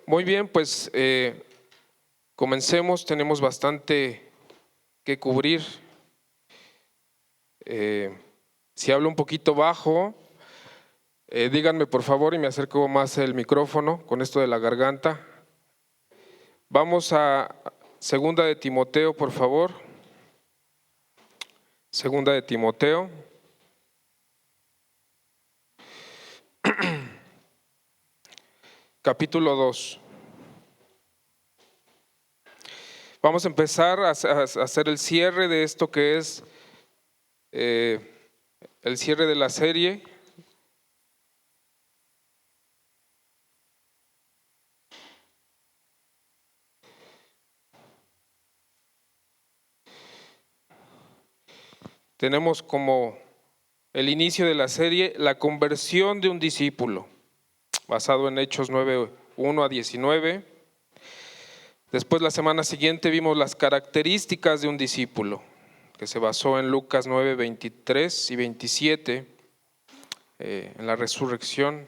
Muy bien, pues comencemos. Tenemos bastante que cubrir. Si hablo un poquito bajo, díganme por favor y me acerco más el micrófono con esto de la garganta. Vamos a Segunda de Timoteo, por favor. Segunda de Timoteo. Capítulo 2. Vamos a empezar a hacer el cierre de esto que es el cierre de la serie. Tenemos como el inicio de la serie la conversión de un discípulo, basado en Hechos 9, 1 a 19. Después la semana siguiente vimos las características de un discípulo, que se basó en Lucas 9, 23 y 27, en la resurrección.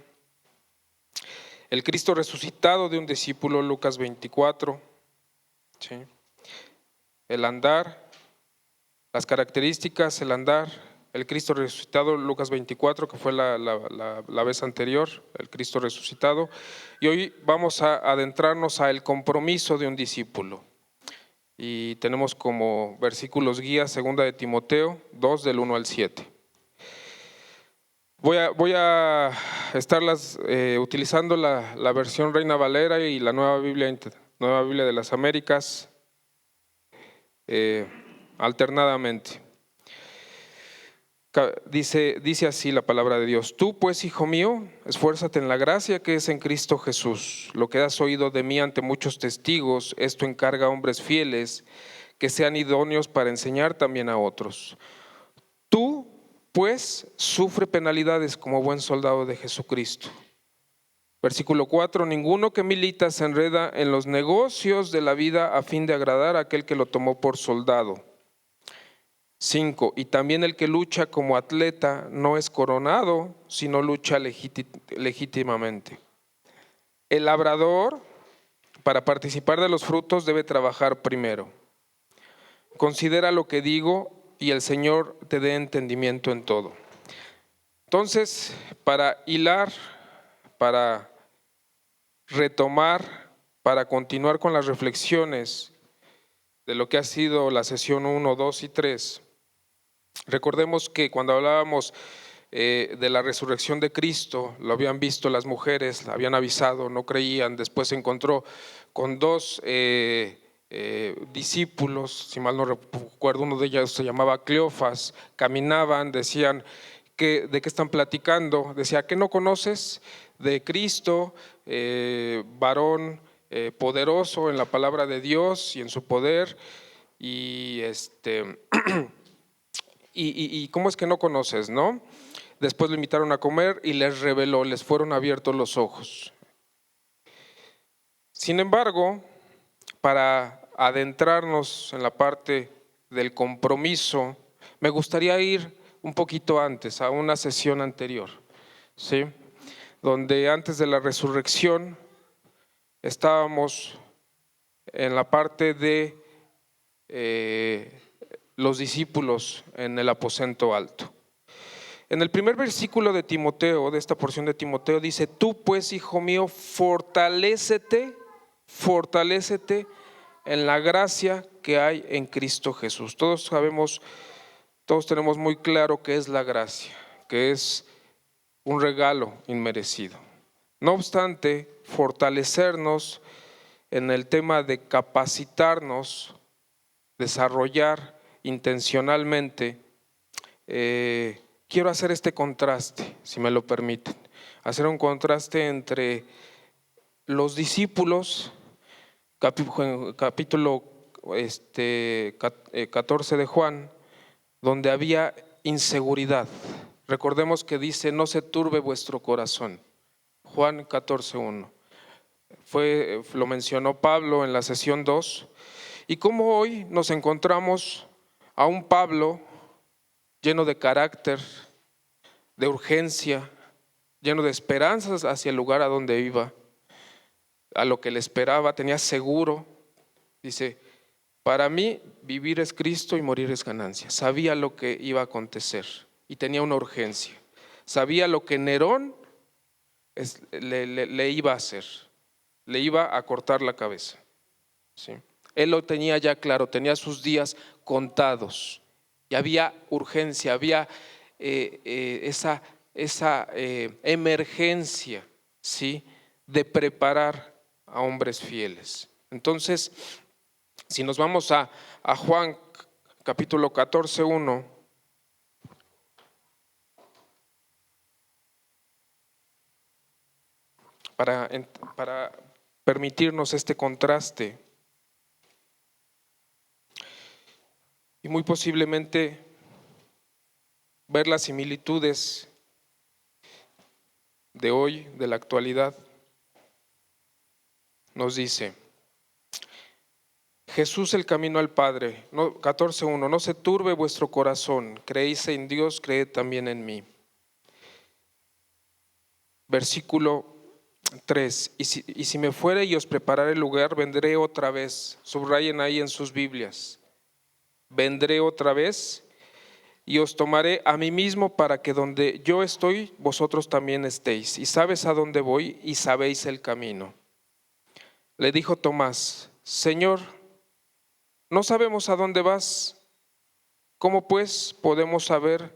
El Cristo resucitado de un discípulo, Lucas 24. ¿Sí? El andar, las características, el andar, el Cristo resucitado, Lucas 24, que fue la vez anterior, el Cristo resucitado. Y hoy vamos a adentrarnos al compromiso de un discípulo. Y tenemos como versículos guía Segunda de Timoteo 2, del 1 al 7. Voy a estar utilizando la versión Reina Valera y la Nueva Biblia de las Américas alternadamente. Dice así la palabra de Dios: Tú pues, hijo mío, esfuérzate en la gracia que es en Cristo Jesús. Lo que has oído de mí ante muchos testigos, esto encarga a hombres fieles que sean idóneos para enseñar también a otros. Tú pues sufre penalidades como buen soldado de Jesucristo. Versículo 4: Ninguno que milita se enreda en los negocios de la vida a fin de agradar a aquel que lo tomó por soldado. 5: Y también el que lucha como atleta no es coronado, sino lucha legítimamente. El labrador, para participar de los frutos, debe trabajar primero. Considera lo que digo y el Señor te dé entendimiento en todo. Entonces, para hilar, para retomar, para continuar con las reflexiones de lo que ha sido la sesión 1, 2 y 3, recordemos que cuando hablábamos de la resurrección de Cristo, lo habían visto las mujeres, habían avisado, no creían. Después se encontró con dos discípulos, si mal no recuerdo, uno de ellos se llamaba Cleofas. Caminaban, decían, ¿de qué están platicando? Decía, ¿qué no conoces de Cristo, varón poderoso en la palabra de Dios y en su poder? Y ¿cómo es que no conoces, no? Después lo invitaron a comer y les reveló, les fueron abiertos los ojos. Sin embargo, para adentrarnos en la parte del compromiso, me gustaría ir un poquito antes, a una sesión anterior, ¿sí? Donde antes de la resurrección estábamos en la parte de los discípulos en el aposento alto. En el primer versículo de Timoteo, de esta porción de Timoteo, dice: Tú pues, hijo mío, fortalécete en la gracia que hay en Cristo Jesús. Todos sabemos, todos tenemos muy claro qué es la gracia, que es un regalo inmerecido. No obstante, fortalecernos en el tema de capacitarnos, desarrollar intencionalmente, quiero hacer este contraste, si me lo permiten, hacer un contraste entre los discípulos, capítulo 14 de Juan, donde había inseguridad. Recordemos que dice: no se turbe vuestro corazón. Juan 14:1. Lo mencionó Pablo en la sesión 2. Y como hoy nos encontramos a un Pablo lleno de carácter, de urgencia, lleno de esperanzas hacia el lugar a donde iba, a lo que le esperaba, tenía seguro. Dice, para mí vivir es Cristo y morir es ganancia. Sabía lo que iba a acontecer y tenía una urgencia. Sabía lo que Nerón le iba a hacer, le iba a cortar la cabeza. ¿Sí? Él lo tenía ya claro, tenía sus días contados y había urgencia, había esa emergencia, ¿sí?, de preparar a hombres fieles. Entonces, si nos vamos a Juan capítulo 14, 1, para permitirnos este contraste y muy posiblemente ver las similitudes de hoy, de la actualidad, nos dice: Jesús el camino al Padre, 14:1, no se turbe vuestro corazón, creéis en Dios, creed también en mí. Versículo 3, y si me fuere y os prepararé el lugar, vendré otra vez. Subrayen ahí en sus Biblias: vendré otra vez y os tomaré a mí mismo, para que donde yo estoy, vosotros también estéis. Y sabes a dónde voy y sabéis el camino. Le dijo Tomás: Señor, no sabemos a dónde vas, ¿cómo pues podemos saber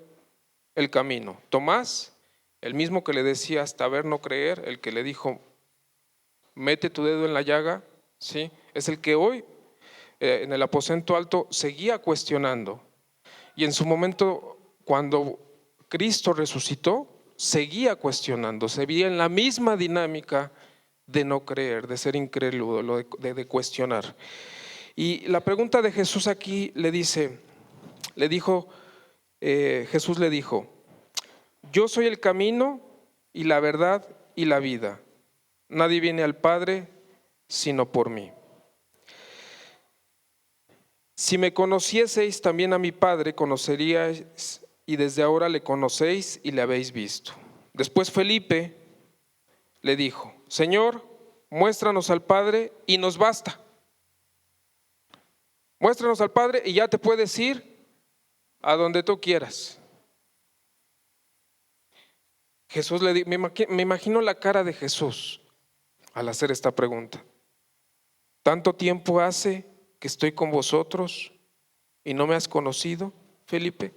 el camino? Tomás, el mismo que le decía hasta ver no creer, el que le dijo mete tu dedo en la llaga, ¿sí?, es el que hoy en el aposento alto seguía cuestionando. Y en su momento, cuando Cristo resucitó, seguía cuestionando, seguía en la misma dinámica de no creer, de ser incrédulo, de cuestionar. Y la pregunta de Jesús aquí Jesús le dijo: yo soy el camino y la verdad y la vida. Nadie viene al Padre sino por mí. Si me conocieseis, también a mi Padre conoceríais, y desde ahora le conocéis y le habéis visto. Después Felipe le dijo: Señor, muéstranos al Padre y nos basta. Muéstranos al Padre y ya te puedes ir a donde tú quieras. Jesús le dijo, me imagino la cara de Jesús al hacer esta pregunta. ¿Tanto tiempo hace que estoy con vosotros y no me has conocido, Felipe?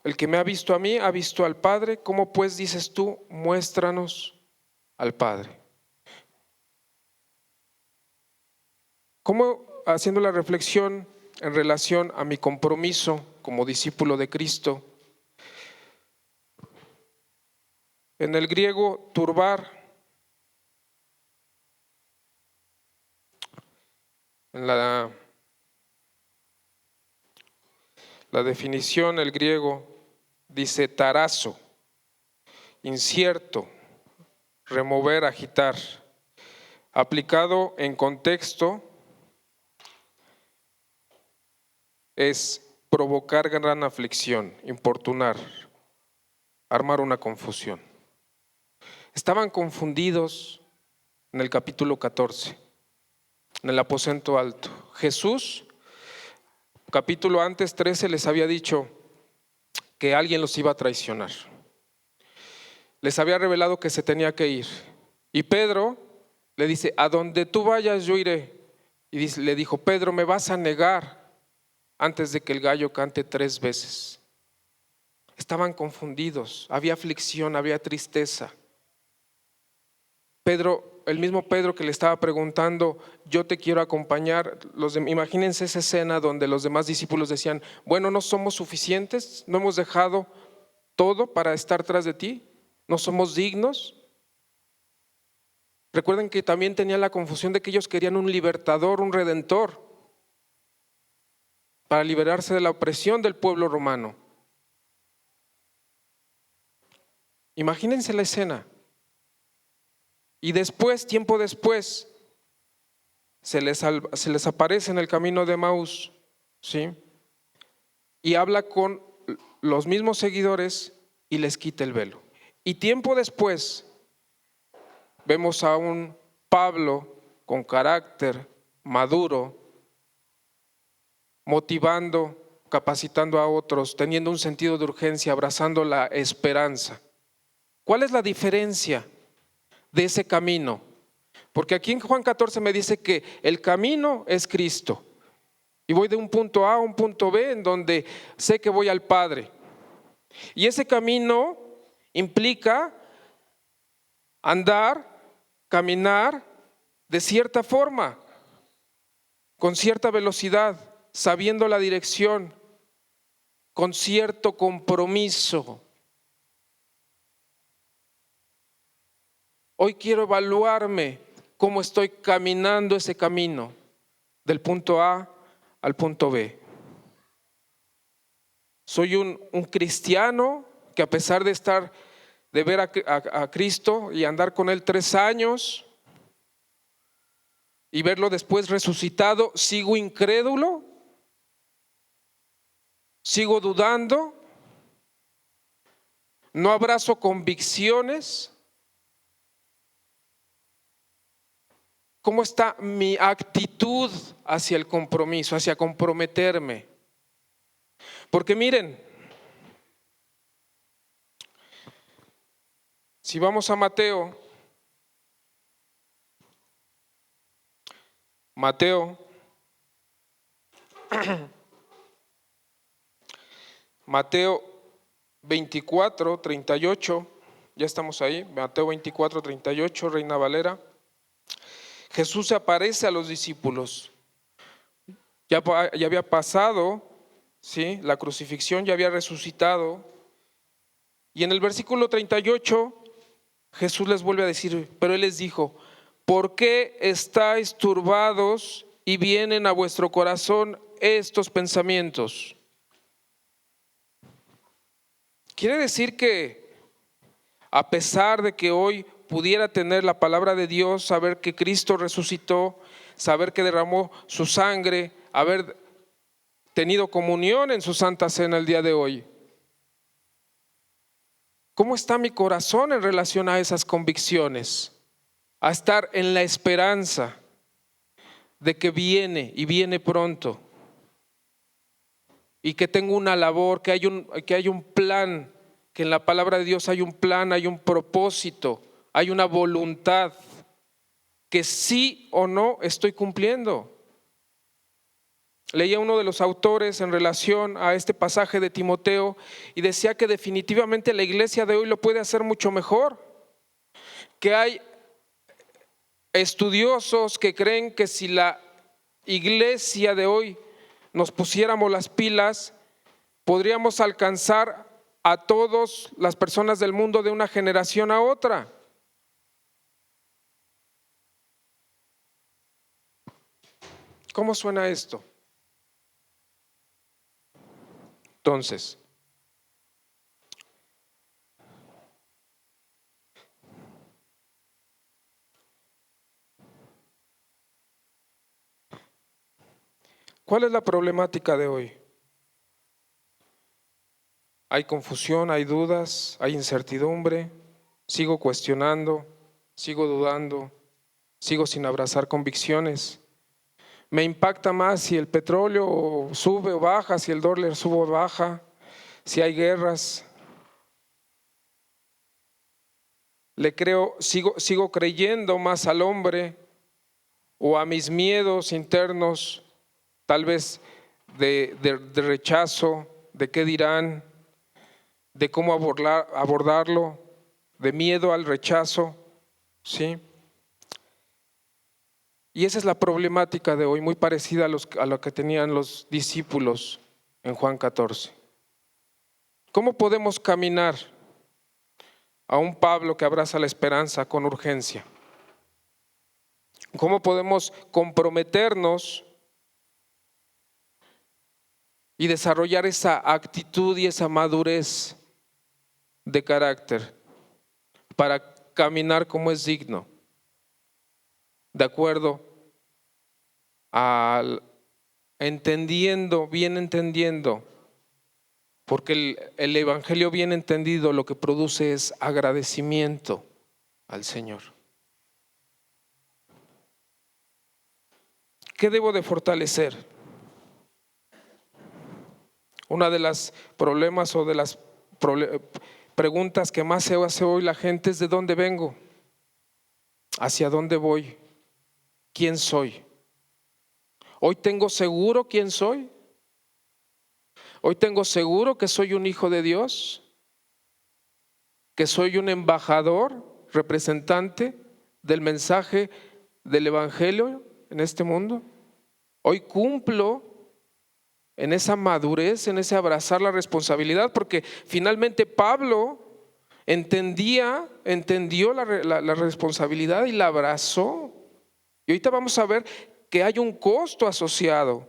El que me ha visto a mí ha visto al Padre. ¿Cómo pues dices tú, muéstranos al Padre? ¿Cómo, haciendo la reflexión en relación a mi compromiso como discípulo de Cristo? En el griego, turbar, en la definición, el griego dice tarazo, incierto, remover, agitar. Aplicado en contexto, es provocar gran aflicción, importunar, armar una confusión. Estaban confundidos en el capítulo 14, en el aposento alto. Jesús, capítulo antes, 13, les había dicho que alguien los iba a traicionar. Les había revelado que se tenía que ir. Y Pedro le dice: a donde tú vayas yo iré. Y le dijo: Pedro, me vas a negar antes de que el gallo cante 3 veces. Estaban confundidos, había aflicción, había tristeza. Pedro, el mismo Pedro que le estaba preguntando: yo te quiero acompañar. Imagínense esa escena donde los demás discípulos decían: bueno, ¿no somos suficientes? ¿No hemos dejado todo para estar tras de ti? ¿No somos dignos? Recuerden que también tenía la confusión de que ellos querían un libertador, un redentor, para liberarse de la opresión del pueblo romano. Imagínense la escena. Y después, tiempo después, se les aparece en el camino de Emaús, ¿sí?, y habla con los mismos seguidores y les quita el velo. Y tiempo después vemos a un Pablo con carácter maduro, motivando, capacitando a otros, teniendo un sentido de urgencia, abrazando la esperanza. ¿Cuál es la diferencia de ese camino? Porque aquí en Juan 14 me dice que el camino es Cristo. Y voy de un punto A a un punto B en donde sé que voy al Padre. Y ese camino implica andar, caminar de cierta forma, con cierta velocidad, sabiendo la dirección, con cierto compromiso. Hoy quiero evaluarme cómo estoy caminando ese camino del punto A al punto B. Soy un cristiano que, a pesar de ver a Cristo y andar con Él 3 años y verlo después resucitado, sigo incrédulo, sigo dudando, no abrazo convicciones. ¿Cómo está mi actitud hacia el compromiso, hacia comprometerme? Porque miren, si vamos a Mateo 24:38, ya estamos ahí, Mateo 24:38, Reina Valera. Jesús se aparece a los discípulos. Ya había pasado, ¿sí?, la crucifixión, ya había resucitado. Y en el versículo 38, Jesús les vuelve a decir, pero Él les dijo: ¿por qué estáis turbados y vienen a vuestro corazón estos pensamientos? Quiere decir que, a pesar de que hoy pudiera tener la palabra de Dios, saber que Cristo resucitó, saber que derramó su sangre, haber tenido comunión en su Santa Cena el día de hoy, ¿cómo está mi corazón en relación a esas convicciones? A estar en la esperanza de que viene y viene pronto, y que tengo una labor, que hay un plan, que en la palabra de Dios hay un plan, hay un propósito, hay una voluntad que sí o no estoy cumpliendo. Leía uno de los autores en relación a este pasaje de Timoteo y decía que definitivamente la iglesia de hoy lo puede hacer mucho mejor, que hay estudiosos que creen que si la iglesia de hoy nos pusiéramos las pilas, podríamos alcanzar a todas las personas del mundo de una generación a otra. ¿Cómo suena esto? Entonces, ¿cuál es la problemática de hoy? Hay confusión, hay dudas, hay incertidumbre, sigo cuestionando, sigo dudando, sigo sin abrazar convicciones. Me impacta más si el petróleo sube o baja, si el dólar sube o baja, si hay guerras. Sigo creyendo más al hombre o a mis miedos internos, tal vez de rechazo, de qué dirán, de cómo abordarlo, de miedo al rechazo, ¿sí? Y esa es la problemática de hoy, muy parecida a lo que tenían los discípulos en Juan 14. ¿Cómo podemos caminar a un Pablo que abraza la esperanza con urgencia? ¿Cómo podemos comprometernos y desarrollar esa actitud y esa madurez de carácter para caminar como es digno, de acuerdo al bien entendiendo, porque el evangelio bien entendido lo que produce es agradecimiento al Señor. ¿Qué debo de fortalecer? Una de las problemas o de las preguntas que más se hace hoy la gente es: ¿de dónde vengo? ¿Hacia dónde voy? ¿Quién soy? Hoy tengo seguro quién soy. Hoy tengo seguro que soy un hijo de Dios, que soy un embajador, representante del mensaje del Evangelio en este mundo. Hoy cumplo en esa madurez, en ese abrazar la responsabilidad, porque finalmente Pablo entendió la responsabilidad y la abrazó. Y ahorita vamos a ver que hay un costo asociado.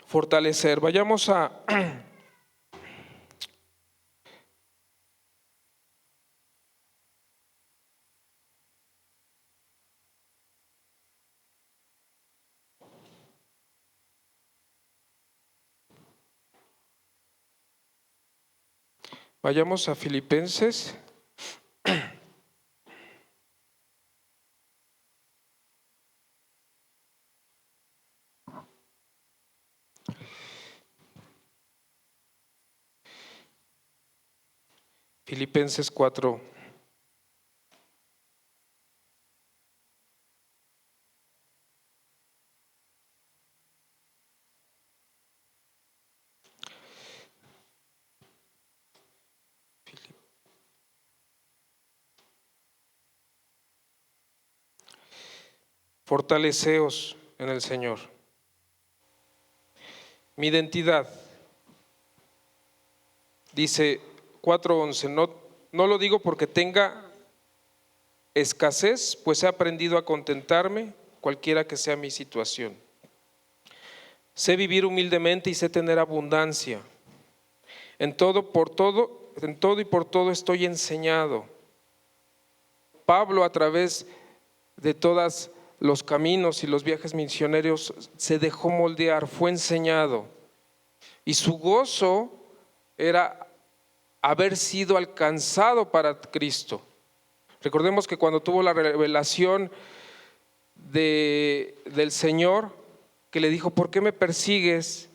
Fortalecer. Vayamos a vayamos a Filipenses. Filipenses 4. Fortaleceos en el Señor. Mi identidad, dice 4:11, no lo digo porque tenga escasez, pues he aprendido a contentarme cualquiera que sea mi situación. Sé vivir humildemente y sé tener abundancia. En todo y por todo estoy enseñado. Pablo, a través de todos los caminos y los viajes misioneros, se dejó moldear, fue enseñado. Y su gozo era haber sido alcanzado para Cristo. Recordemos que cuando tuvo la revelación del Señor, que le dijo: ¿por qué me persigues?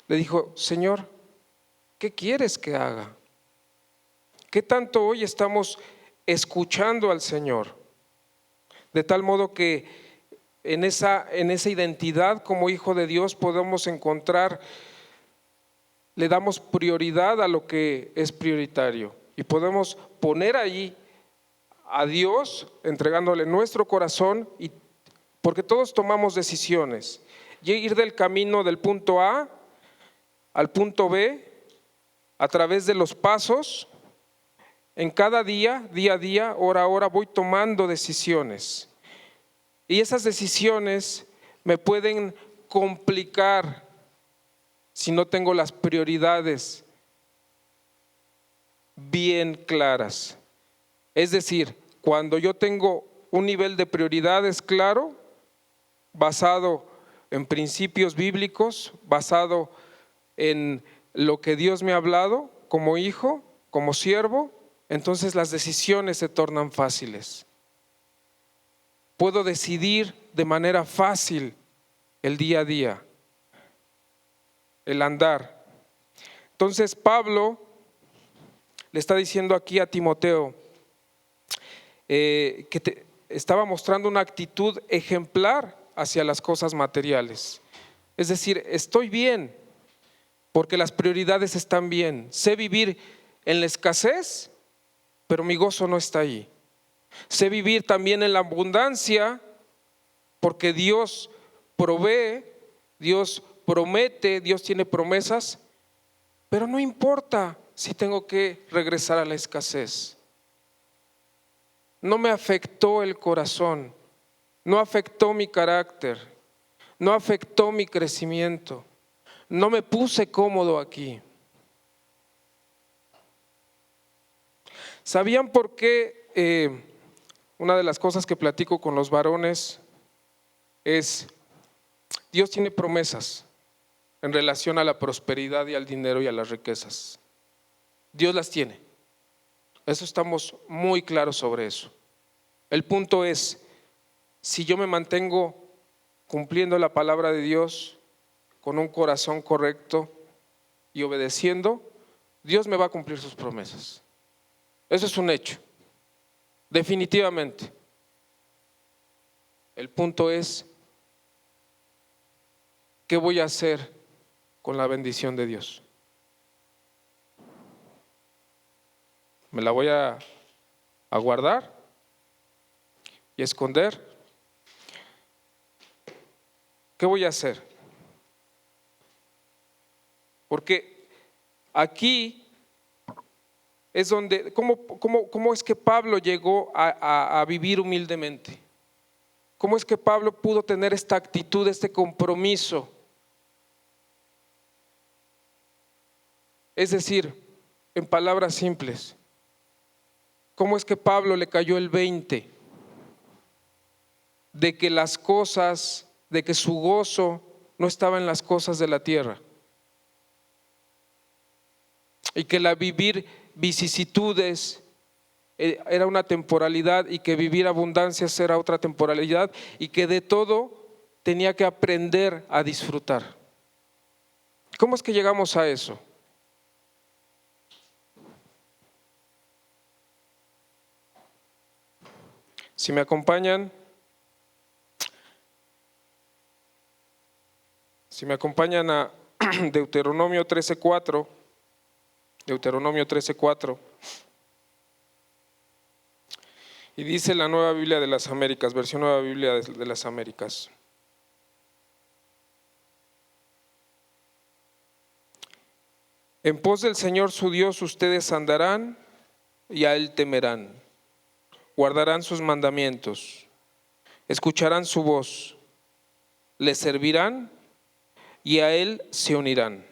Le dijo: Señor, ¿qué quieres que haga? ¿Qué tanto hoy estamos escuchando al Señor? De tal modo que en esa identidad como hijo de Dios podemos encontrar, le damos prioridad a lo que es prioritario y podemos poner ahí a Dios, entregándole nuestro corazón, y porque todos tomamos decisiones, y ir del camino del punto A al punto B a través de los pasos. En cada día a día, hora a hora, voy tomando decisiones, y esas decisiones me pueden complicar si no tengo las prioridades bien claras. Es decir, cuando yo tengo un nivel de prioridades claro, basado en principios bíblicos, basado en lo que Dios me ha hablado como hijo, como siervo, entonces las decisiones se tornan fáciles. Puedo decidir de manera fácil el día a día, el andar. Entonces Pablo le está diciendo aquí a Timoteo que estaba mostrando una actitud ejemplar hacia las cosas materiales. Es decir, estoy bien porque las prioridades están bien. Sé vivir en la escasez, pero mi gozo no está ahí. Sé vivir también en la abundancia porque Dios provee, Dios promete, Dios tiene promesas, pero no importa si tengo que regresar a la escasez. No me afectó el corazón, no afectó mi carácter, no afectó mi crecimiento, no me puse cómodo aquí. ¿Sabían por qué? Una de las cosas que platico con los varones es: Dios tiene promesas en relación a la prosperidad y al dinero y a las riquezas. Dios las tiene. Eso estamos muy claros sobre eso. El punto es, si yo me mantengo cumpliendo la palabra de Dios con un corazón correcto y obedeciendo, Dios me va a cumplir sus promesas. Eso es un hecho, definitivamente. El punto es, ¿qué voy a hacer con la bendición de Dios? ¿Me la voy a guardar y esconder? ¿Qué voy a hacer? Porque aquí es donde, ¿cómo es que Pablo llegó a vivir humildemente? ¿Cómo es que Pablo pudo tener esta actitud, este compromiso? Es decir, en palabras simples, ¿cómo es que Pablo le cayó el 20 de que las cosas, de que su gozo no estaba en las cosas de la tierra? Y que la vivir vicisitudes era una temporalidad y que vivir abundancias era otra temporalidad y que de todo tenía que aprender a disfrutar. ¿Cómo es que llegamos a eso? Si me acompañan a Deuteronomio 13:4, Deuteronomio 13:4, y dice la Nueva Biblia de las Américas, versión Nueva Biblia de las Américas: en pos del Señor su Dios ustedes andarán y a Él temerán, guardarán sus mandamientos, escucharán su voz, le servirán y a Él se unirán.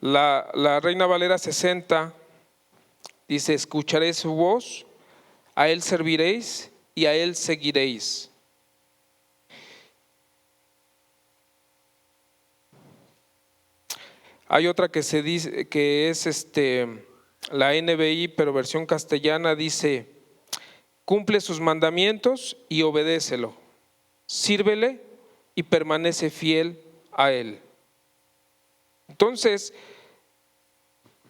La Reina Valera 60 dice: escucharéis su voz, a Él serviréis y a Él seguiréis. Hay otra que se dice que es la NBI, pero versión castellana, dice: cumple sus mandamientos y obedécelo, sírvele y permanece fiel a Él. Entonces,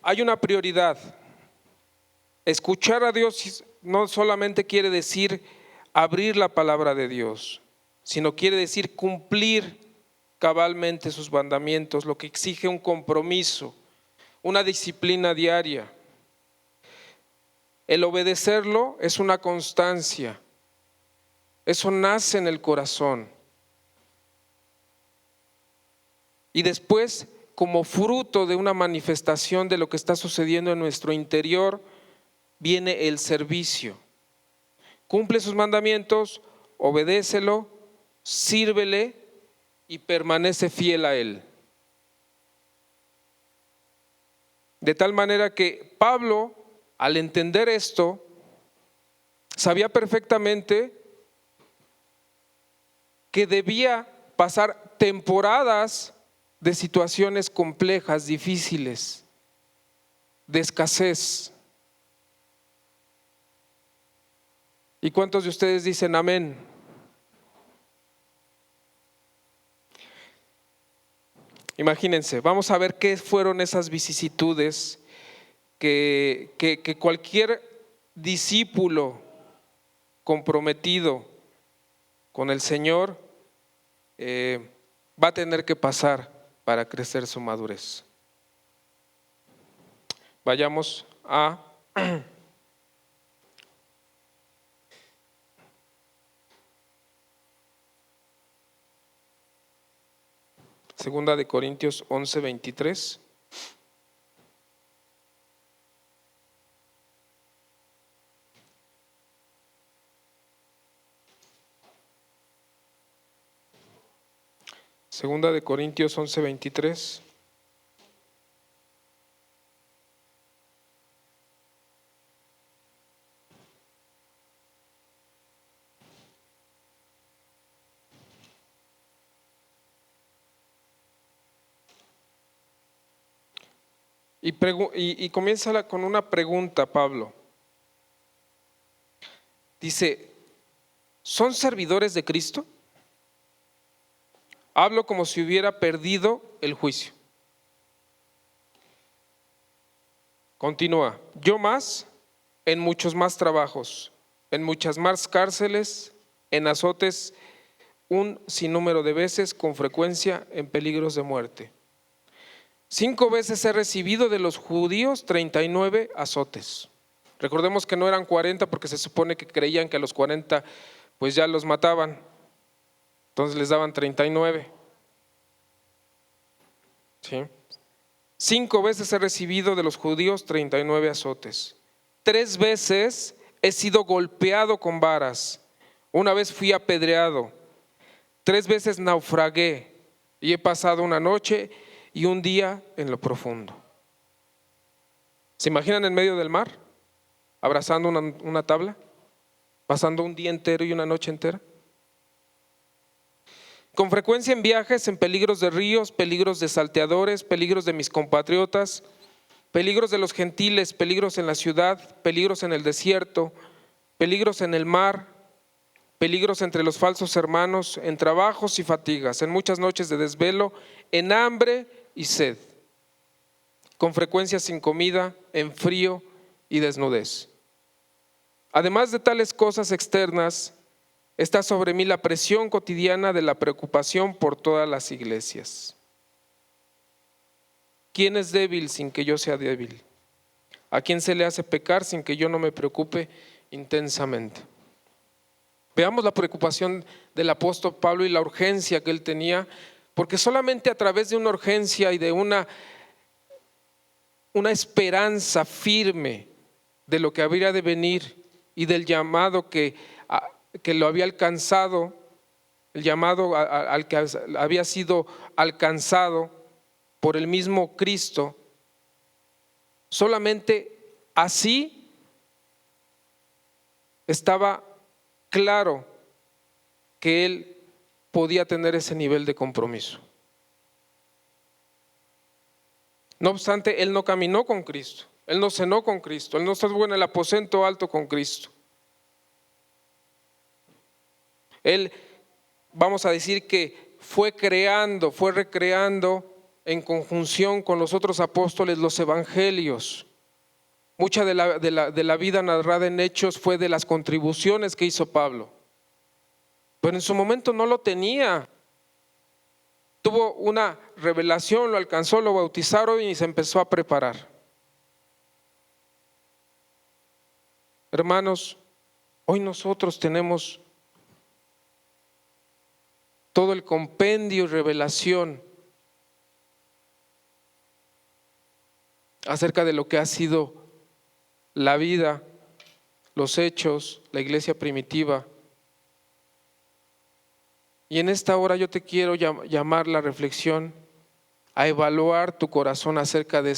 hay una prioridad. Escuchar a Dios no solamente quiere decir abrir la palabra de Dios, sino quiere decir cumplir cabalmente sus mandamientos, lo que exige un compromiso, una disciplina diaria. El obedecerlo es una constancia, eso nace en el corazón. Y después, como fruto de una manifestación de lo que está sucediendo en nuestro interior, viene el servicio. Cumple sus mandamientos, obedécelo, sírvele y permanece fiel a Él. De tal manera que Pablo, al entender esto, sabía perfectamente que debía pasar temporadas de situaciones complejas, difíciles, de escasez. ¿Y cuántos de ustedes dicen amén? Imagínense, vamos a ver qué fueron esas vicisitudes que cualquier discípulo comprometido con el Señor va a tener que pasar para crecer su madurez. Vayamos a Segunda de Corintios 11:23. Segunda de Corintios 11:23. Y comienza con una pregunta, Pablo. Dice, ¿son servidores de Cristo? Hablo como si hubiera perdido el juicio. Continúa, yo más, en muchos más trabajos, en muchas más cárceles, en azotes, un sinnúmero de veces, con frecuencia, en peligros de muerte. 5 veces he recibido de los judíos 39 azotes. Recordemos que no eran 40 porque se supone que creían que a los 40 pues ya los mataban. Entonces les daban 39. ¿Sí? 5 veces he recibido de los judíos 39 azotes. 3 veces he sido golpeado con varas. 1 vez fui apedreado. 3 veces naufragué y he pasado una noche y un día en lo profundo. ¿Se imaginan en medio del mar? Abrazando una tabla, pasando un día entero y una noche entera. Con frecuencia en viajes, en peligros de ríos, peligros de salteadores, peligros de mis compatriotas, peligros de los gentiles, peligros en la ciudad, peligros en el desierto, peligros en el mar, peligros entre los falsos hermanos, en trabajos y fatigas, en muchas noches de desvelo, en hambre y sed, con frecuencia sin comida, en frío y desnudez. Además de tales cosas externas, está sobre mí la presión cotidiana de la preocupación por todas las iglesias. ¿Quién es débil sin que yo sea débil? ¿A quién se le hace pecar sin que yo no me preocupe intensamente? Veamos la preocupación del apóstol Pablo y la urgencia que él tenía, porque solamente a través de una urgencia y de una esperanza firme de lo que habría de venir y del llamado que lo había alcanzado, el llamado al que había sido alcanzado por el mismo Cristo, solamente así estaba claro que él podía tener ese nivel de compromiso. No obstante, él no caminó con Cristo, él no cenó con Cristo, él no estuvo en el aposento alto con Cristo. Él, vamos a decir que fue recreando en conjunción con los otros apóstoles los evangelios. Mucha de la vida narrada en Hechos fue de las contribuciones que hizo Pablo, pero en su momento no lo tenía. Tuvo una revelación, lo alcanzó, lo bautizaron y se empezó a preparar. Hermanos, hoy nosotros tenemos todo el compendio y revelación acerca de lo que ha sido la vida, los hechos, la iglesia primitiva. Y en esta hora yo te quiero llamar la reflexión a evaluar tu corazón acerca de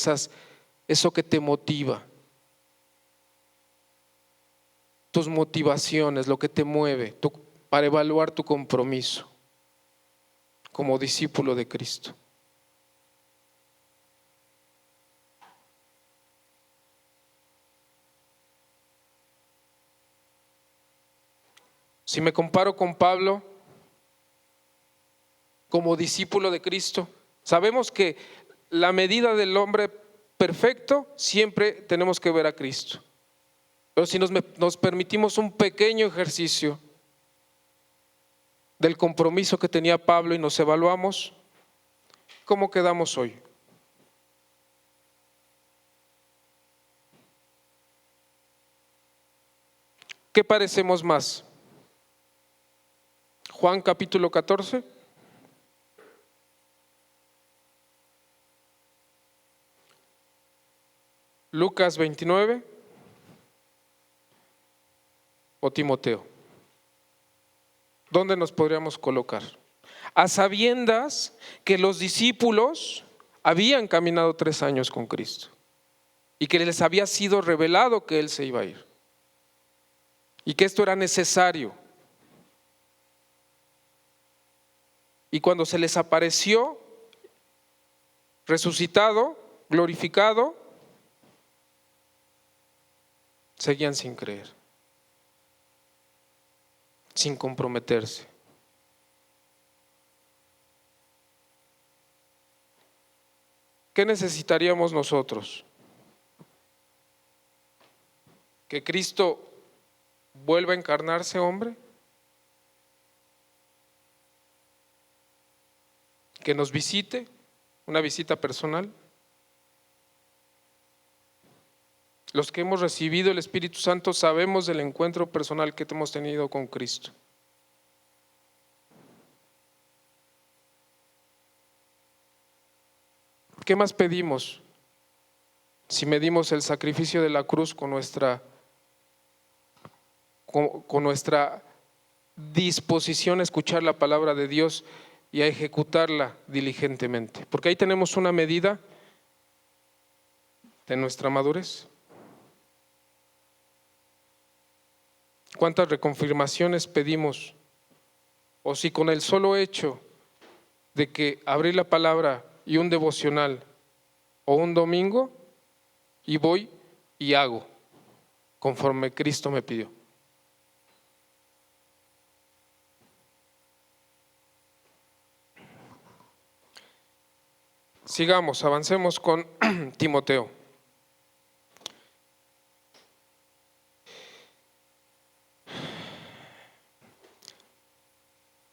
eso que te motiva, tus motivaciones, lo que te mueve, para evaluar tu compromiso como discípulo de Cristo. Si me comparo con Pablo como discípulo de Cristo, sabemos que la medida del hombre perfecto siempre tenemos que ver a Cristo. Pero si nos permitimos un pequeño ejercicio del compromiso que tenía Pablo y nos evaluamos, ¿cómo quedamos hoy? ¿Qué parecemos más? Juan capítulo 14. Lucas 29 o Timoteo. ¿Dónde nos podríamos colocar? A sabiendas que los discípulos habían caminado 3 años con Cristo y que les había sido revelado que Él se iba a ir y que esto era necesario. Y cuando se les apareció resucitado, glorificado, seguían sin creer, sin comprometerse. ¿Qué necesitaríamos nosotros? ¿Que Cristo vuelva a encarnarse hombre? ¿Que nos visite? ¿Una visita personal? Los que hemos recibido el Espíritu Santo sabemos del encuentro personal que hemos tenido con Cristo. ¿Qué más pedimos si medimos el sacrificio de la cruz con nuestra disposición a escuchar la palabra de Dios y a ejecutarla diligentemente? Porque ahí tenemos una medida de nuestra madurez. ¿Cuántas reconfirmaciones pedimos? O si con el solo hecho de que abrir la palabra y un devocional o un domingo y voy y hago conforme Cristo me pidió. Sigamos, avancemos con Timoteo.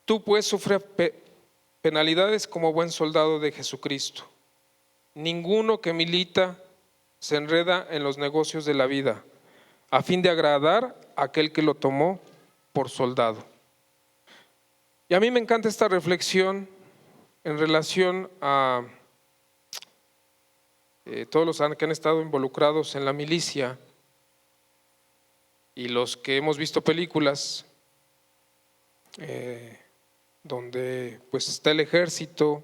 Tú pues sufres penalidades como buen soldado de Jesucristo. Ninguno que milita se enreda en los negocios de la vida, a fin de agradar a aquel que lo tomó por soldado. Y a mí me encanta esta reflexión en relación a todos los que han estado involucrados en la milicia y los que hemos visto películas donde pues está el ejército,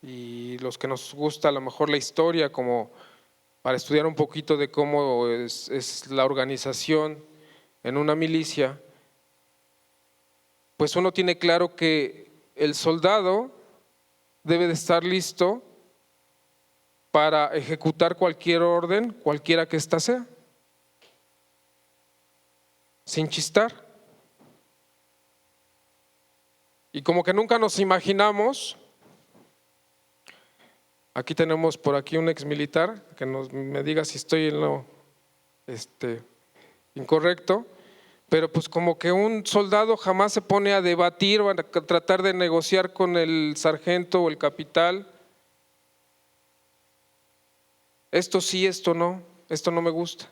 y los que nos gusta a lo mejor la historia como para estudiar un poquito de cómo es la organización en una milicia, pues uno tiene claro que el soldado debe de estar listo para ejecutar cualquier orden, cualquiera que ésta sea, sin chistar. Y como que nunca nos imaginamos. Aquí tenemos por aquí un ex militar que me diga si estoy en lo incorrecto, pero pues como que un soldado jamás se pone a debatir o a tratar de negociar con el sargento o el capitán. Esto sí, esto no me gusta.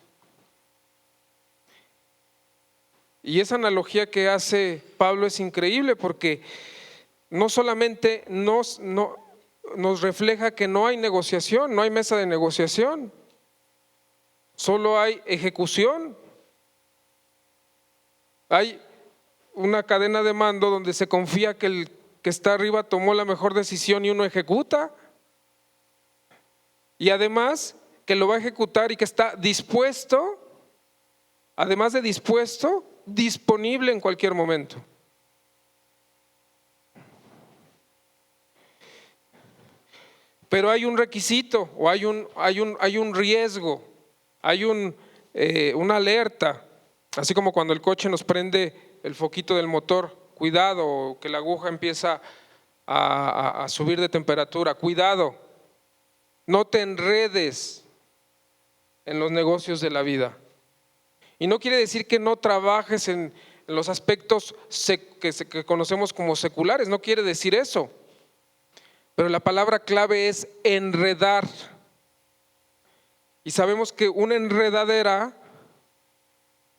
Y esa analogía que hace Pablo es increíble, porque no solamente nos refleja que no hay negociación, no hay mesa de negociación, solo hay ejecución. Hay una cadena de mando donde se confía que el que está arriba tomó la mejor decisión y uno ejecuta. Y además que lo va a ejecutar y que está dispuesto, además de dispuesto, disponible en cualquier momento. Pero hay un requisito, o hay un riesgo, hay una alerta, así como cuando el coche nos prende el foquito del motor, cuidado, que la aguja empieza a subir de temperatura, cuidado, no te enredes en los negocios de la vida. Y no quiere decir que no trabajes en los aspectos que conocemos como seculares, no quiere decir eso. Pero la palabra clave es enredar. Y sabemos que una enredadera,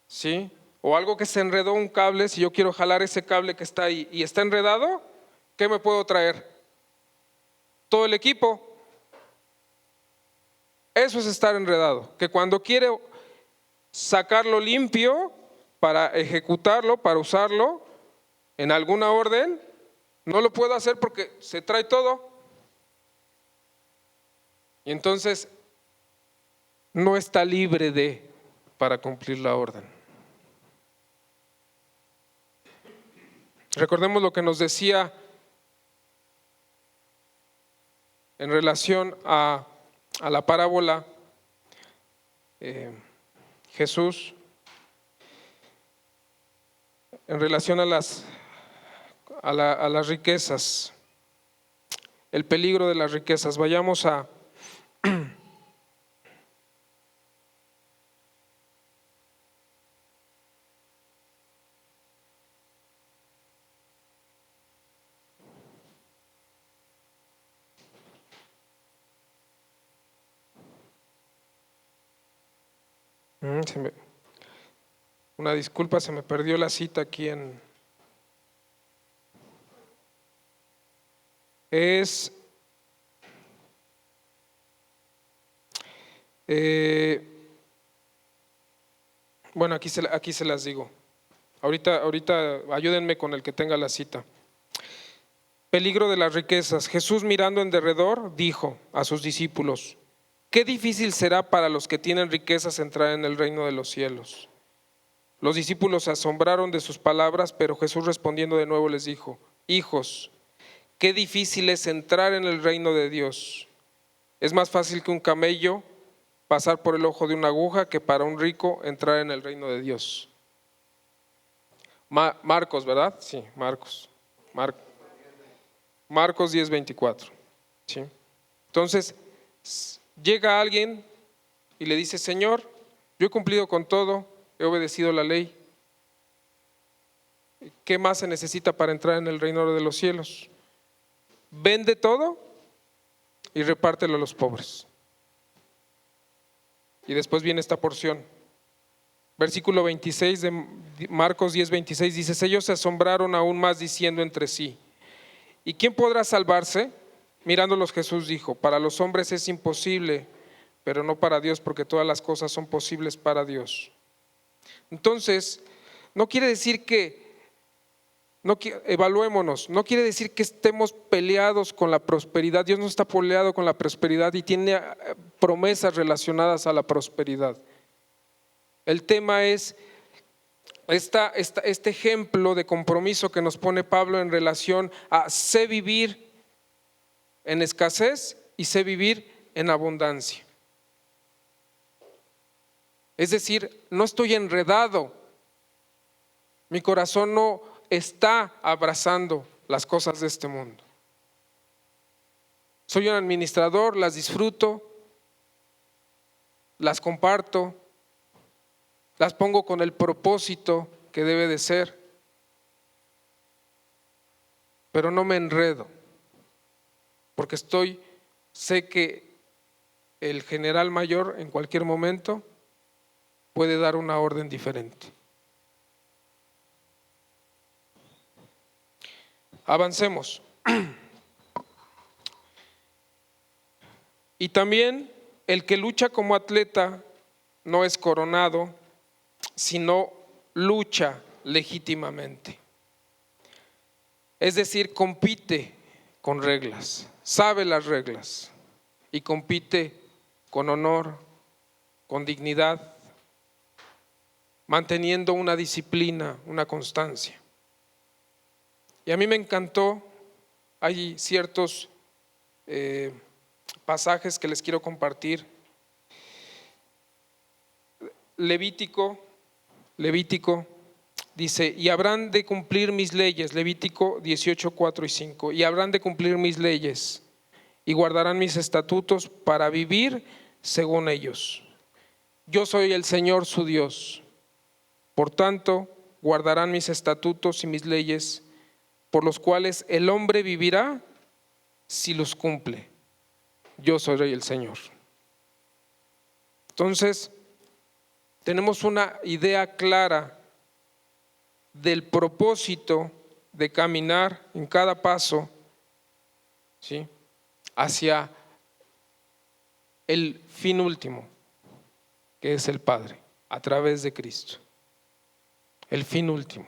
¿sí? O algo que se enredó, un cable, si yo quiero jalar ese cable que está ahí y está enredado, ¿qué me puedo traer? Todo el equipo. Eso es estar enredado. Que cuando quiero sacarlo limpio para ejecutarlo, para usarlo en alguna orden, no lo puedo hacer porque se trae todo. Y entonces no está libre para cumplir la orden. Recordemos lo que nos decía en relación a a la parábola, Jesús, en relación a las riquezas, el peligro de las riquezas. Vayamos a una disculpa, se me perdió la cita aquí es bueno, aquí se las digo. Ahorita ayúdenme con el que tenga la cita. Peligro de las riquezas. Jesús, mirando en derredor, dijo a sus discípulos: qué difícil será para los que tienen riquezas entrar en el reino de los cielos. Los discípulos se asombraron de sus palabras, pero Jesús, respondiendo de nuevo, les dijo: hijos, qué difícil es entrar en el reino de Dios. Es más fácil que un camello pasar por el ojo de una aguja que para un rico entrar en el reino de Dios. Marcos, ¿verdad? Sí, Marcos 10:24. ¿Sí? Entonces, llega alguien y le dice: Señor, yo he cumplido con todo, he obedecido la ley. ¿Qué más se necesita para entrar en el reino de los cielos? Vende todo y repártelo a los pobres. Y después viene esta porción. Versículo 26 de Marcos 10:26 dice: ellos se asombraron aún más, diciendo entre sí: ¿y quién podrá salvarse? Mirándolos, Jesús dijo: para los hombres es imposible, pero no para Dios, porque todas las cosas son posibles para Dios. Entonces, no quiere decir evaluémonos, no quiere decir que estemos peleados con la prosperidad. Dios no está peleado con la prosperidad y tiene promesas relacionadas a la prosperidad. El tema es este ejemplo de compromiso que nos pone Pablo en relación a sé vivir en escasez y sé vivir en abundancia. Es decir, no estoy enredado, mi corazón no está abrazando las cosas de este mundo. Soy un administrador, las disfruto, las comparto, las pongo con el propósito que debe de ser, pero no me enredo, porque sé que el general mayor en cualquier momento puede dar una orden diferente. Avancemos. Y también el que lucha como atleta no es coronado, sino lucha legítimamente. Es decir, compite con reglas, sabe las reglas y compite con honor, con dignidad, manteniendo una disciplina, una constancia. Y a mí me encantó, hay ciertos pasajes que les quiero compartir. Levítico dice: y habrán de cumplir mis leyes, Levítico 18, 4 y 5, y habrán de cumplir mis leyes y guardarán mis estatutos para vivir según ellos. Yo soy el Señor su Dios. Por tanto, guardarán mis estatutos y mis leyes, por los cuales el hombre vivirá si los cumple. Yo soy el Señor. Entonces, tenemos una idea clara del propósito de caminar en cada paso, ¿sí?, hacia el fin último, que es el Padre, a través de Cristo. El fin último.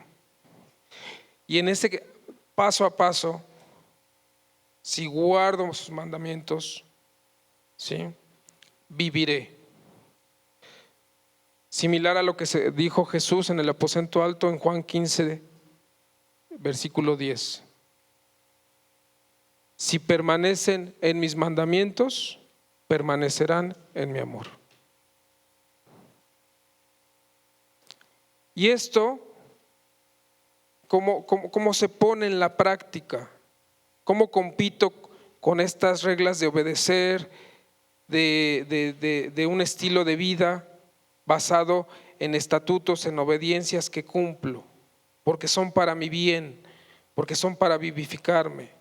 Y en ese paso a paso, si guardo sus mandamientos, ¿sí?, viviré. Similar a lo que se dijo Jesús en el aposento alto en Juan 15, versículo 10. Si permanecen en mis mandamientos, permanecerán en mi amor. Y esto, ¿cómo se pone en la práctica? ¿Cómo compito con estas reglas de obedecer, de un estilo de vida basado en estatutos, en obediencias que cumplo, porque son para mi bien, porque son para vivificarme?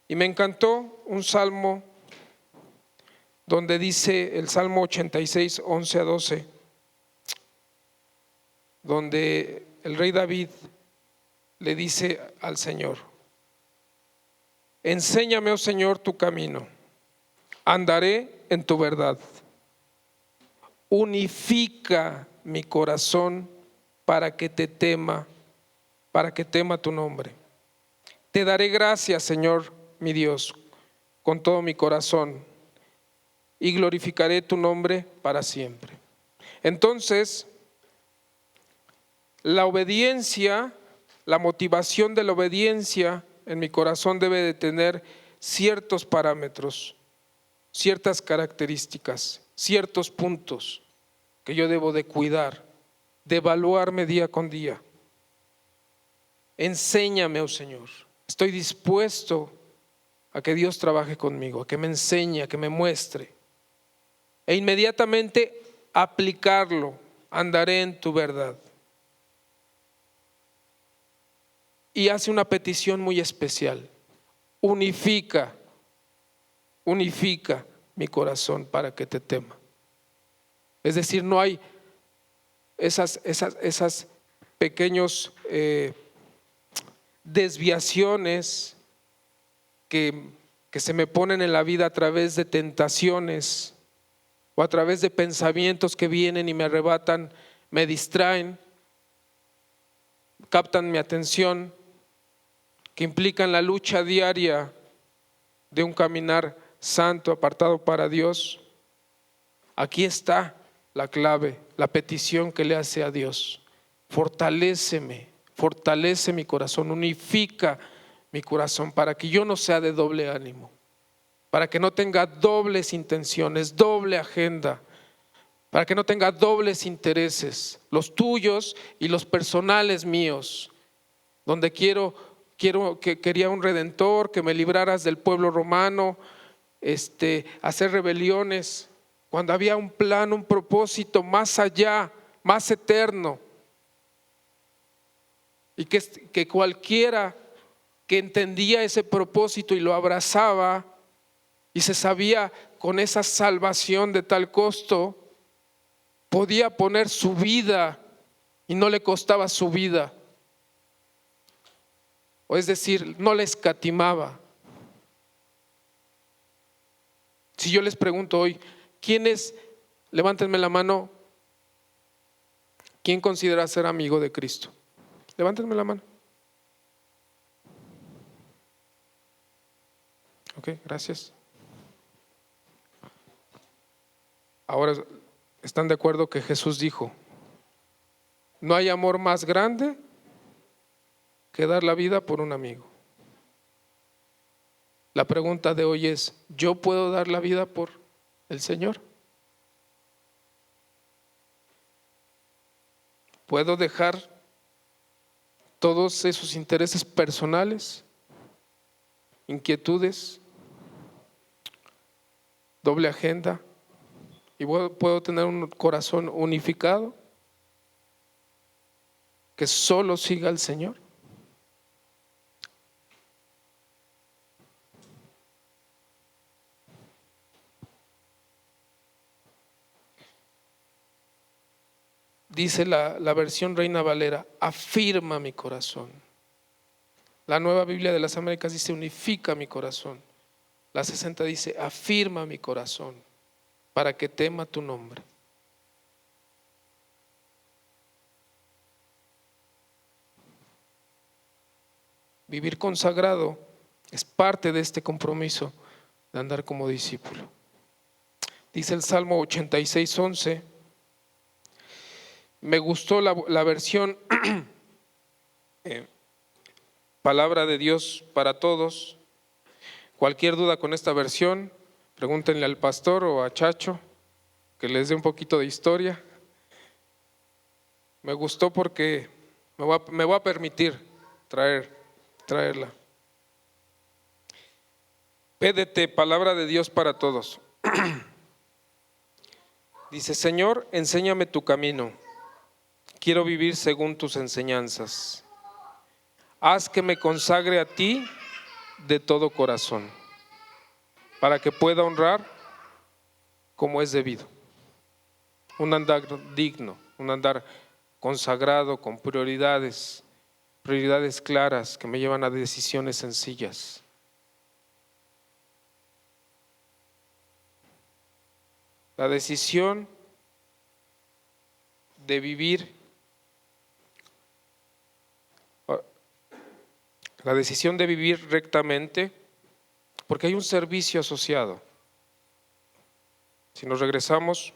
Y me encantó un salmo donde dice, el Salmo 86, 11 a 12, donde el rey David le dice al Señor: enséñame, oh Señor, tu camino, andaré en tu verdad. Unifica mi corazón para que te tema, para que tema tu nombre. Te daré gracias, Señor, mi Dios, con todo mi corazón, y glorificaré tu nombre para siempre. Entonces, la obediencia, la motivación de la obediencia en mi corazón debe de tener ciertos parámetros, ciertas características, ciertos puntos que yo debo de cuidar, de evaluarme día con día. Enséñame, oh Señor. Estoy dispuesto a que Dios trabaje conmigo, a que me enseñe, a que me muestre. E inmediatamente aplicarlo. Andaré en tu verdad. Y hace una petición muy especial: unifica mi corazón para que te tema. Es decir, no hay esas pequeños desviaciones que se me ponen en la vida a través de tentaciones o a través de pensamientos que vienen y me arrebatan, me distraen, captan mi atención, que implican la lucha diaria de un caminar santo, apartado para Dios. Aquí está la clave, la petición que le hace a Dios: fortaléceme, fortalece mi corazón, unifica mi corazón para que yo no sea de doble ánimo, para que no tenga dobles intenciones, doble agenda, para que no tenga dobles intereses, los tuyos y los personales míos, donde quería un redentor, que me libraras del pueblo romano, hacer rebeliones, cuando había un plan, un propósito más allá, más eterno, y que cualquiera que entendía ese propósito y lo abrazaba y se sabía con esa salvación de tal costo, podía poner su vida y no le costaba su vida. O es decir, no le escatimaba. Si yo les pregunto hoy, ¿quiénes, levántenme la mano, quién considera ser amigo de Cristo? Levántenme la mano. Ok, gracias. Ahora, ¿están de acuerdo que Jesús dijo: no hay amor más grande que dar la vida por un amigo? La pregunta de hoy es: ¿yo puedo dar la vida por el Señor? ¿Puedo dejar todos esos intereses personales, inquietudes, doble agenda, y puedo tener un corazón unificado que solo siga al Señor? Dice la versión Reina Valera: afirma mi corazón. La Nueva Biblia de las Américas dice: unifica mi corazón. La 60 dice: afirma mi corazón para que tema tu nombre. Vivir consagrado es parte de este compromiso de andar como discípulo. Dice el Salmo 86, 11. Me gustó la versión Palabra de Dios para Todos. Cualquier duda con esta versión, Pregúntenle al pastor o a Chacho que les dé un poquito de historia. Me gustó porque me voy a permitir traerla. PDT, palabra de Dios para todos. Dice: Señor, enséñame tu camino. Quiero vivir según tus enseñanzas. Haz que me consagre a ti de todo corazón, para que pueda honrar como es debido. Un andar digno, un andar consagrado, con prioridades claras que me llevan a decisiones sencillas. La decisión de vivir, rectamente, porque hay un servicio asociado. Si nos regresamos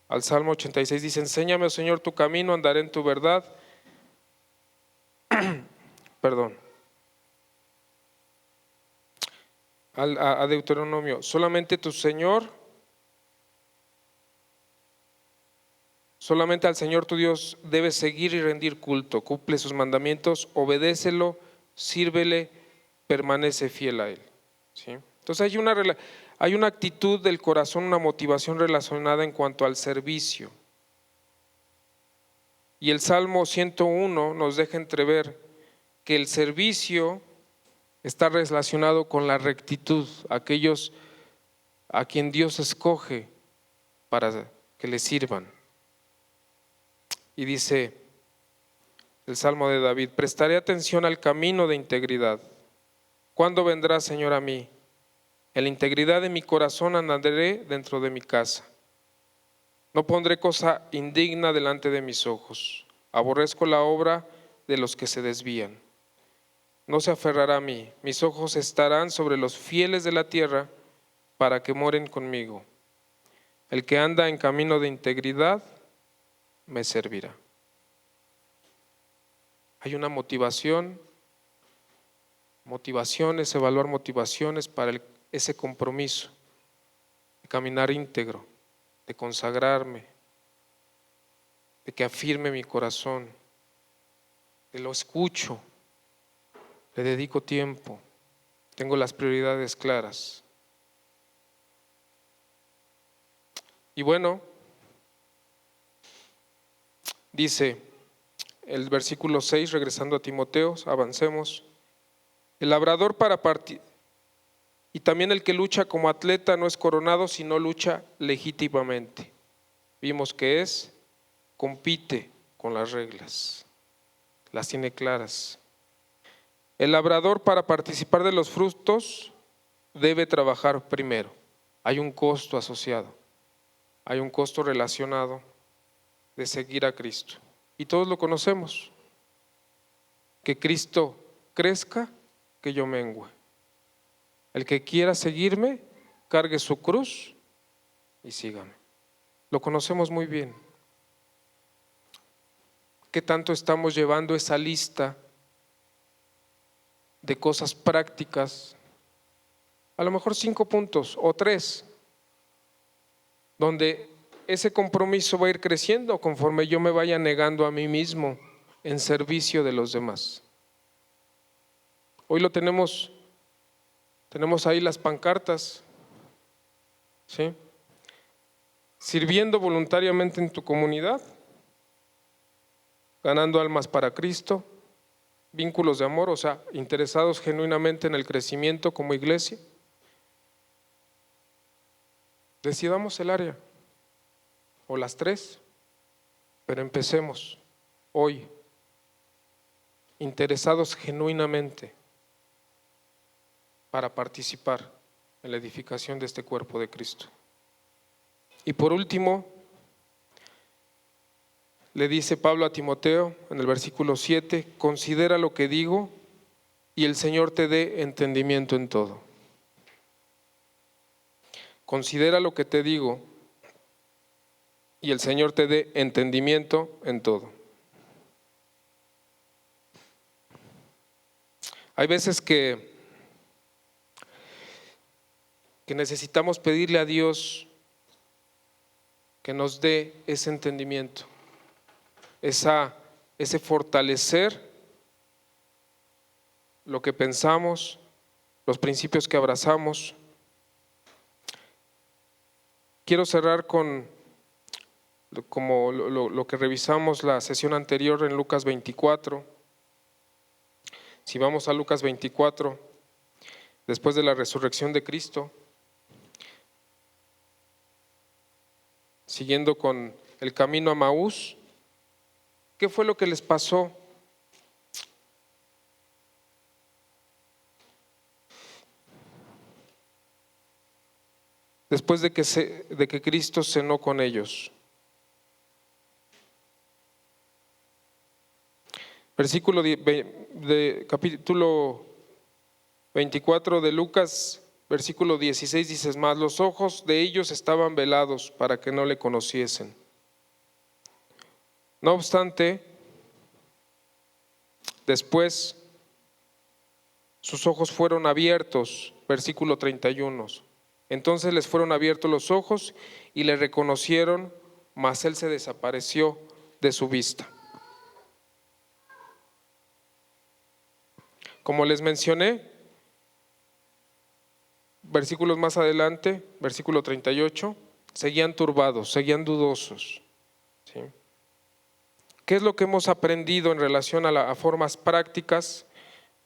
al Salmo 86, dice: enséñame, oh Señor, tu camino, andaré en tu verdad. Perdón. A Deuteronomio: solamente al Señor tu Dios debes seguir y rendir culto. Cumple sus mandamientos, obedécelo, sírvele, permanece fiel a Él. ¿Sí? Entonces hay una actitud del corazón, una motivación relacionada en cuanto al servicio. Y el Salmo 101 nos deja entrever que el servicio está relacionado con la rectitud, aquellos a quien Dios escoge para que le sirvan. Y dice el Salmo de David: prestaré atención al camino de integridad. ¿Cuándo vendrá, Señor, a mí? En la integridad de mi corazón andaré dentro de mi casa. No pondré cosa indigna delante de mis ojos. Aborrezco la obra de los que se desvían. No se aferrará a mí. Mis ojos estarán sobre los fieles de la tierra para que moren conmigo. El que anda en camino de integridad me servirá. Hay una motivaciones, evaluar motivaciones para ese compromiso de caminar íntegro, de consagrarme, de que afirme mi corazón, que lo escucho, le dedico tiempo, tengo las prioridades claras. Y bueno, dice el versículo 6, regresando a Timoteo, avancemos: el labrador y también el que lucha como atleta no es coronado, sino lucha legítimamente. Vimos que compite con las reglas, las tiene claras. El labrador, para participar de los frutos, debe trabajar primero. Hay un costo asociado, hay un costo relacionado de seguir a Cristo. Y todos lo conocemos: que Cristo crezca, que yo mengue. El que quiera seguirme, cargue su cruz y sígame. Lo conocemos muy bien. ¿Qué tanto estamos llevando esa lista de cosas prácticas? A lo mejor 5 puntos o 3, donde ese compromiso va a ir creciendo conforme yo me vaya negando a mí mismo en servicio de los demás. Hoy lo tenemos ahí las pancartas, ¿sí? Sirviendo voluntariamente en tu comunidad, ganando almas para Cristo, vínculos de amor, o sea, interesados genuinamente en el crecimiento como iglesia. Decidamos el área, o las 3, pero empecemos hoy, interesados genuinamente para participar en la edificación de este cuerpo de Cristo. Y por último, le dice Pablo a Timoteo en el versículo 7: considera lo que digo y el Señor te dé entendimiento en todo. Considera lo que te digo y el Señor te dé entendimiento en todo. Hay veces que necesitamos pedirle a Dios que nos dé ese entendimiento, ese fortalecer lo que pensamos, los principios que abrazamos. Quiero cerrar con como lo que revisamos la sesión anterior en Lucas 24. Si vamos a Lucas 24, después de la resurrección de Cristo, siguiendo con el camino a Maús, ¿qué fue lo que les pasó? Después de que Cristo cenó con ellos. Versículo de capítulo 24 de Lucas, versículo 16 dice: mas los ojos de ellos estaban velados para que no le conociesen. No obstante, después sus ojos fueron abiertos, versículo 31. Entonces les fueron abiertos los ojos y le reconocieron, mas él se desapareció de su vista. Como les mencioné, versículos más adelante, versículo 38, seguían turbados, seguían dudosos. ¿Sí? ¿Qué es lo que hemos aprendido en relación a formas prácticas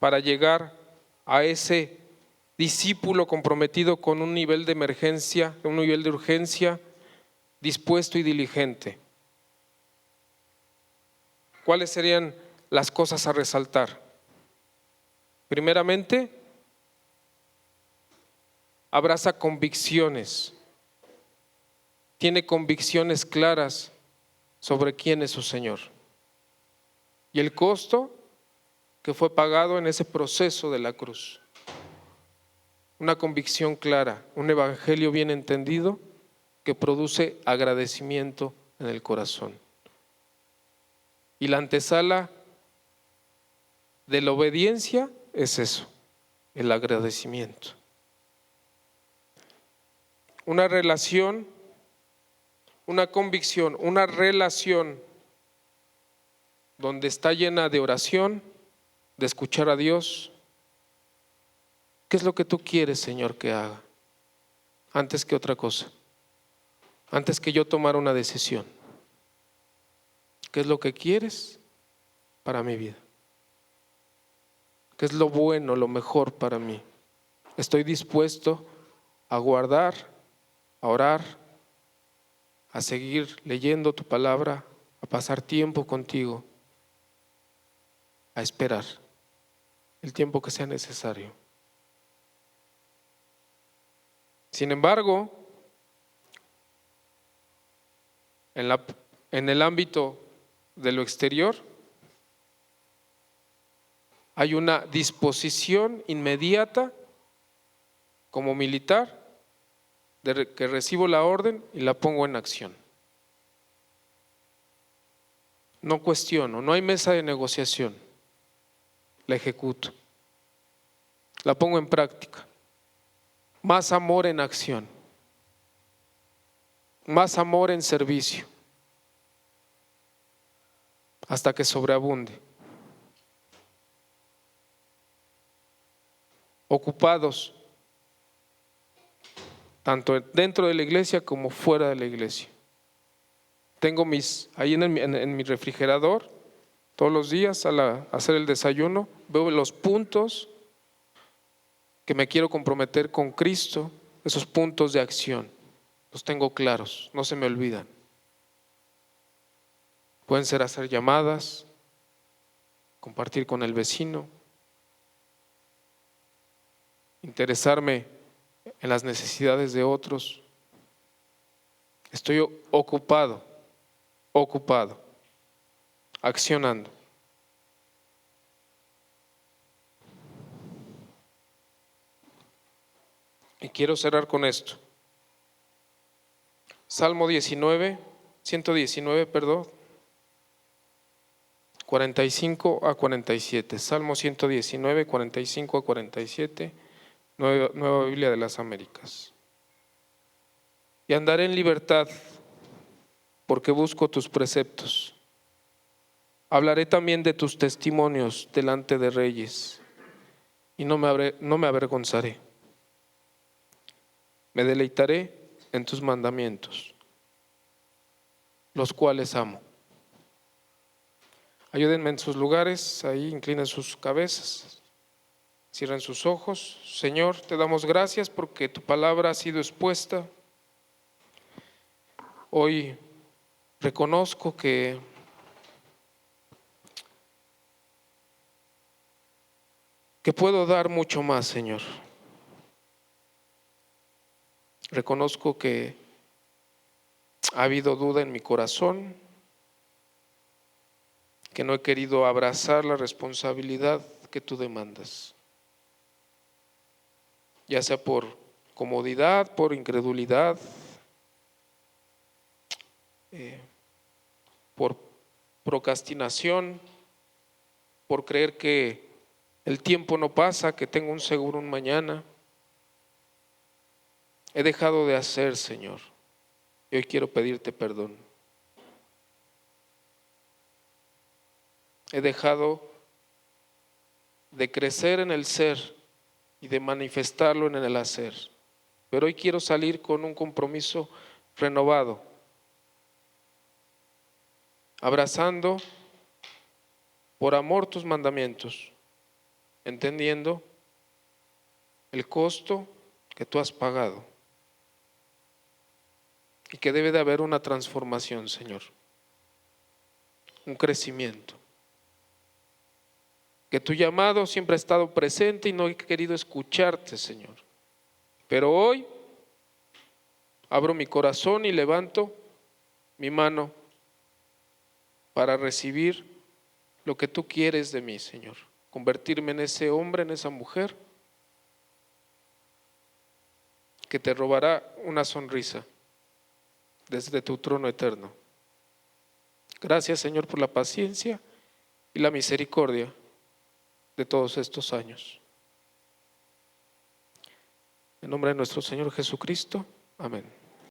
para llegar a ese discípulo comprometido con un nivel de emergencia, un nivel de urgencia, dispuesto y diligente? ¿Cuáles serían las cosas a resaltar? Primeramente, abraza convicciones, tiene convicciones claras sobre quién es su Señor y el costo que fue pagado en ese proceso de la cruz. Una convicción clara, un evangelio bien entendido que produce agradecimiento en el corazón. Y la antesala de la obediencia es eso, el agradecimiento. Una relación, una convicción, una relación donde está llena de oración, de escuchar a Dios. ¿Qué es lo que tú quieres, Señor, que haga? Antes que otra cosa, antes que yo tomar una decisión. ¿Qué es lo que quieres para mi vida? ¿Qué es lo bueno, lo mejor para mí? Estoy dispuesto a guardar, a orar, a seguir leyendo tu palabra, a pasar tiempo contigo, a esperar el tiempo que sea necesario. Sin embargo, en el ámbito de lo exterior, hay una disposición inmediata como militar de que recibo la orden y la pongo en acción. No cuestiono, no hay mesa de negociación, la ejecuto, la pongo en práctica. Más amor en acción, más amor en servicio, hasta que sobreabunde. Ocupados, tanto dentro de la iglesia como fuera de la iglesia. Tengo ahí en mi refrigerador, todos los días al hacer el desayuno, veo los puntos que me quiero comprometer con Cristo, esos puntos de acción. Los tengo claros, no se me olvidan. Pueden ser hacer llamadas, compartir con el vecino, interesarme en las necesidades de otros. Estoy ocupado, accionando. Y quiero cerrar con esto. Salmo 119, 45 a 47. Salmo 119, 45 a 47, Nueva Biblia de las Américas. Y andaré en libertad, porque busco tus preceptos. Hablaré también de tus testimonios delante de reyes, y no me avergonzaré. Me deleitaré en tus mandamientos, los cuales amo. Ayúdenme en sus lugares, ahí inclinen sus cabezas, cierren sus ojos. Señor, te damos gracias porque tu palabra ha sido expuesta. Hoy reconozco que puedo dar mucho más, Señor. Reconozco que ha habido duda en mi corazón, que no he querido abrazar la responsabilidad que tú demandas, ya sea por comodidad, por incredulidad, por procrastinación, por creer que el tiempo no pasa, que tengo un seguro un mañana. He dejado de hacer, Señor, y hoy quiero pedirte perdón. He dejado de crecer en el ser y de manifestarlo en el hacer, pero hoy quiero salir con un compromiso renovado, abrazando por amor tus mandamientos, entendiendo el costo que tú has pagado y que debe de haber una transformación, Señor, un crecimiento. Que tu llamado siempre ha estado presente y no he querido escucharte, Señor. Pero hoy abro mi corazón y levanto mi mano para recibir lo que tú quieres de mí, Señor. Convertirme en ese hombre, en esa mujer que te robará una sonrisa desde tu trono eterno. Gracias, Señor, por la paciencia y la misericordia de todos estos años. En nombre de nuestro Señor Jesucristo, amén.